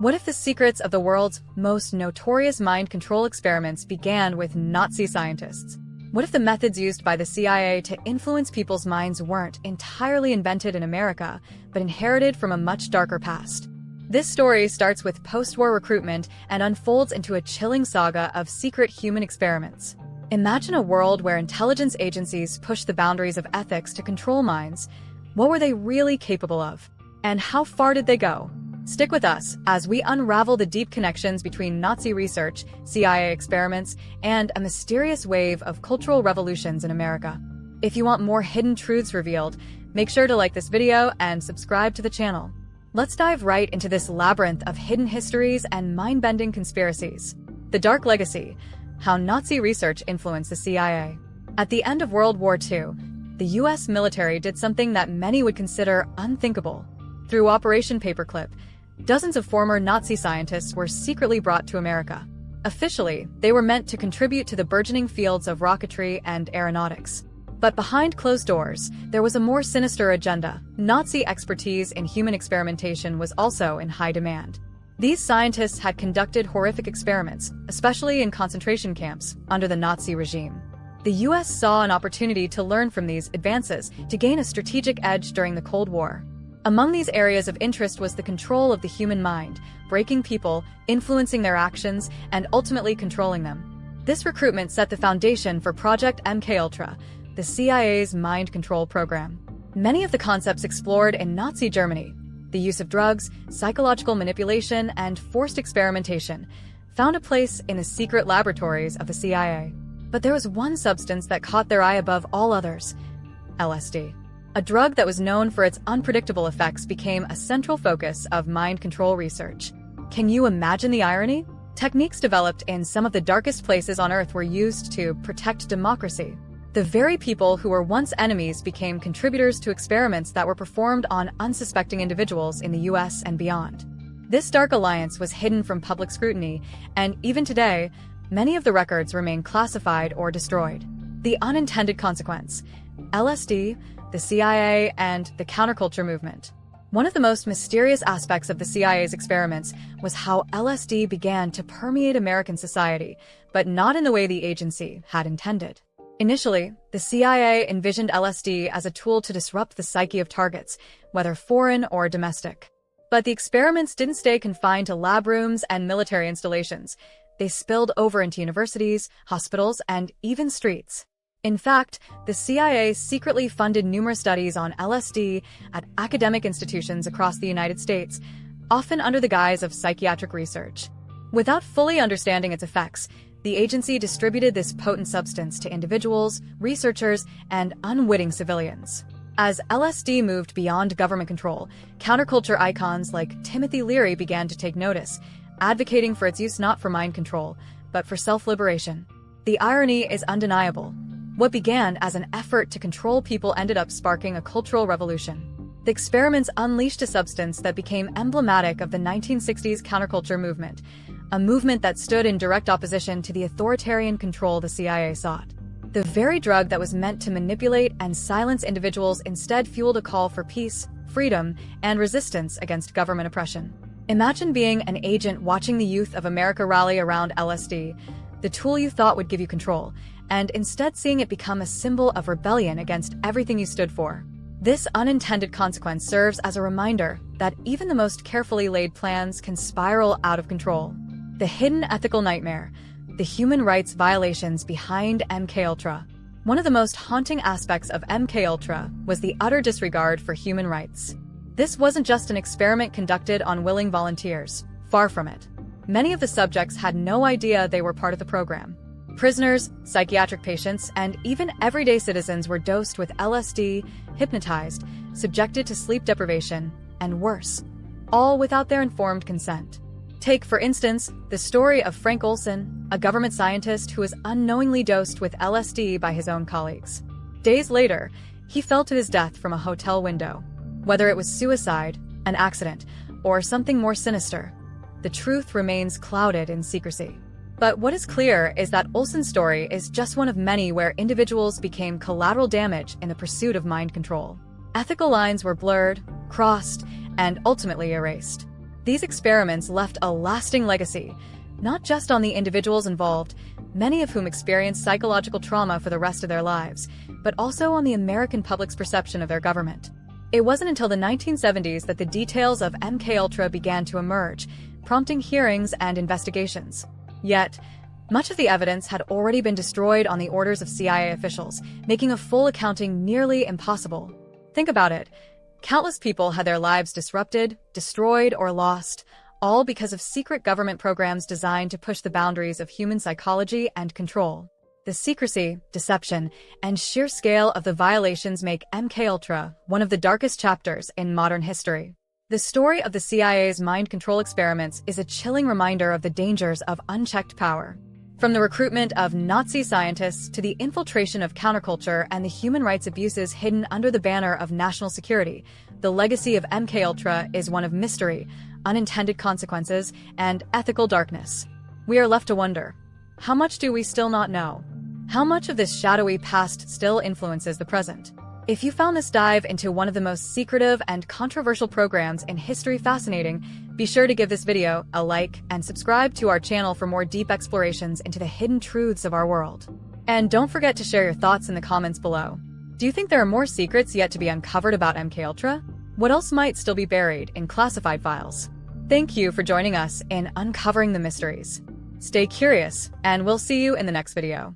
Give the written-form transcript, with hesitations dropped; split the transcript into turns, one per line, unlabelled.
What if the secrets of the world's most notorious mind control experiments began with Nazi scientists? What if the methods used by the CIA to influence people's minds weren't entirely invented in America, but inherited from a much darker past? This story starts with post-war recruitment and unfolds into a chilling saga of secret human experiments. Imagine a world where intelligence agencies push the boundaries of ethics to control minds. What were they really capable of? And how far did they go? Stick with us as we unravel the deep connections between Nazi research, CIA experiments, and a mysterious wave of cultural revolutions in America. If you want more hidden truths revealed, make sure to like this video and subscribe to the channel. Let's dive right into this labyrinth of hidden histories and mind-bending conspiracies. The Dark Legacy: How Nazi Research Influenced the CIA. At the end of World War II, the US military did something that many would consider unthinkable. Through Operation Paperclip, dozens of former Nazi scientists were secretly brought to America. Officially, they were meant to contribute to the burgeoning fields of rocketry and aeronautics. But behind closed doors, there was a more sinister agenda. Nazi expertise in human experimentation was also in high demand. These scientists had conducted horrific experiments, especially in concentration camps, under the Nazi regime. The US saw an opportunity to learn from these advances to gain a strategic edge during the Cold War. Among these areas of interest was the control of the human mind, breaking people, influencing their actions, and ultimately controlling them. This recruitment set the foundation for Project MKUltra, the CIA's mind control program. Many of the concepts explored in Nazi Germany, the use of drugs, psychological manipulation, and forced experimentation, found a place in the secret laboratories of the CIA. But there was one substance that caught their eye above all others: LSD. A drug that was known for its unpredictable effects became a central focus of mind control research. Can you imagine the irony? Techniques developed in some of the darkest places on Earth were used to protect democracy. The very people who were once enemies became contributors to experiments that were performed on unsuspecting individuals in the US and beyond. This dark alliance was hidden from public scrutiny, and even today, many of the records remain classified or destroyed. The unintended consequence: LSD, the CIA, and the counterculture movement. One of the most mysterious aspects of the CIA's experiments was how LSD began to permeate American society, but not in the way the agency had intended. Initially, the CIA envisioned LSD as a tool to disrupt the psyche of targets, whether foreign or domestic. But the experiments didn't stay confined to lab rooms and military installations. They spilled over into universities, hospitals, and even streets. In fact, the CIA secretly funded numerous studies on LSD at academic institutions across the United States, often under the guise of psychiatric research. Without fully understanding its effects, the agency distributed this potent substance to individuals, researchers, and unwitting civilians. As LSD moved beyond government control, counterculture icons like Timothy Leary began to take notice, advocating for its use not for mind control, but for self-liberation. The irony is undeniable. What began as an effort to control people ended up sparking a cultural revolution. The experiments unleashed a substance that became emblematic of the 1960s counterculture movement, a movement that stood in direct opposition to the authoritarian control the CIA sought. The very drug that was meant to manipulate and silence individuals instead fueled a call for peace, freedom, and resistance against government oppression. Imagine being an agent watching the youth of America rally around LSD, the tool you thought would give you control, and instead seeing it become a symbol of rebellion against everything you stood for. This unintended consequence serves as a reminder that even the most carefully laid plans can spiral out of control. The hidden ethical nightmare: the human rights violations behind MKUltra. One of the most haunting aspects of MKUltra was the utter disregard for human rights. This wasn't just an experiment conducted on willing volunteers. Far from it. Many of the subjects had no idea they were part of the program. Prisoners, psychiatric patients, and even everyday citizens were dosed with LSD, hypnotized, subjected to sleep deprivation, and worse, all without their informed consent. Take, for instance, the story of Frank Olson, a government scientist who was unknowingly dosed with LSD by his own colleagues. Days later, he fell to his death from a hotel window. Whether it was suicide, an accident, or something more sinister, the truth remains clouded in secrecy. But what is clear is that Olson's story is just one of many where individuals became collateral damage in the pursuit of mind control. Ethical lines were blurred, crossed, and ultimately erased. These experiments left a lasting legacy, not just on the individuals involved, many of whom experienced psychological trauma for the rest of their lives, but also on the American public's perception of their government. It wasn't until the 1970s that the details of MKUltra began to emerge, prompting hearings and investigations. Yet, much of the evidence had already been destroyed on the orders of CIA officials, making a full accounting nearly impossible. Think about it. Countless people had their lives disrupted, destroyed, or lost, all because of secret government programs designed to push the boundaries of human psychology and control. The secrecy, deception, and sheer scale of the violations make MKUltra one of the darkest chapters in modern history. The story of the CIA's mind control experiments is a chilling reminder of the dangers of unchecked power. From the recruitment of Nazi scientists to the infiltration of counterculture and the human rights abuses hidden under the banner of national security, the legacy of MKUltra is one of mystery, unintended consequences, and ethical darkness. We are left to wonder, how much do we still not know? How much of this shadowy past still influences the present? If you found this dive into one of the most secretive and controversial programs in history fascinating, be sure to give this video a like and subscribe to our channel for more deep explorations into the hidden truths of our world. And don't forget to share your thoughts in the comments below. Do you think there are more secrets yet to be uncovered about MKUltra? What else might still be buried in classified files? Thank you for joining us in uncovering the mysteries. Stay curious, and we'll see you in the next video.